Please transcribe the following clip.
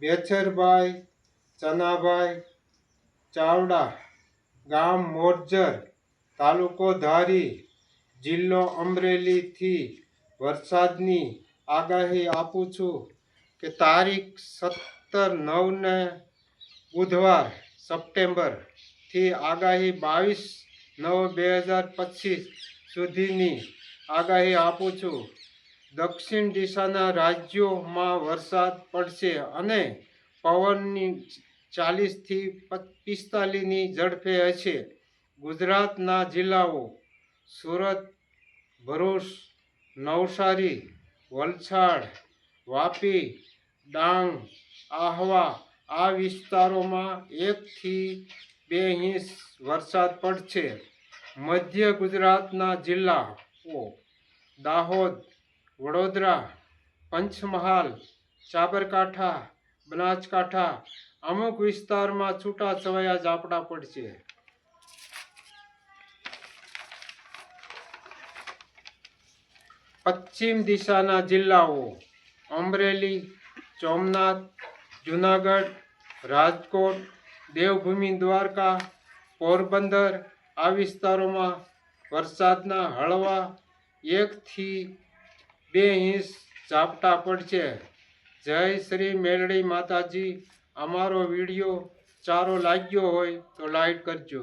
બેચરભાઈ ચનાભાઈ ચાવડા, ગામ મોરજર, તાલુકો ધારી, જિલ્લો અમરેલીથી વરસાદની આગાહી આપું છું કે તારીખ 17/9 બુધવાર સપ્ટેમ્બરથી આગાહી 22/9/2025 સુધીની આગાહી આપું છું. દક્ષિણ દિશાના રાજ્યોમાં વરસાદ પડશે અને પવનની 40 થી 45ની ઝડપે હશે. ગુજરાતના જિલ્લાઓ સુરત, ભરૂચ, નવસારી, વલસાડ, વાપી, ડાંગ, આહવા આ વિસ્તારોમાં 1 થી 2 ઇંચ વરસાદ પડશે. મધ્ય ગુજરાતના જિલ્લાઓ દાહોદ, વડોદરા, પંચમહાલ, સાબરકાંઠા, બનાસકાંઠા અમુક વિસ્તારમાં છૂટાછવાયા ઝાપટા પડશે. પશ્ચિમ દિશાના જિલ્લાઓ અમરેલી, સોમનાથ, જૂનાગઢ, રાજકોટ, દેવભૂમિ દ્વારકા, પોરબંદર આ વિસ્તારોમાં વરસાદના હળવા 1 થી 2 ઇંચ ઝાપટા પડશે. જય શ્રી મેલડી માતાજી. અમારો વિડીયો સારો લાગ્યો હોય તો લાઈક કરજો.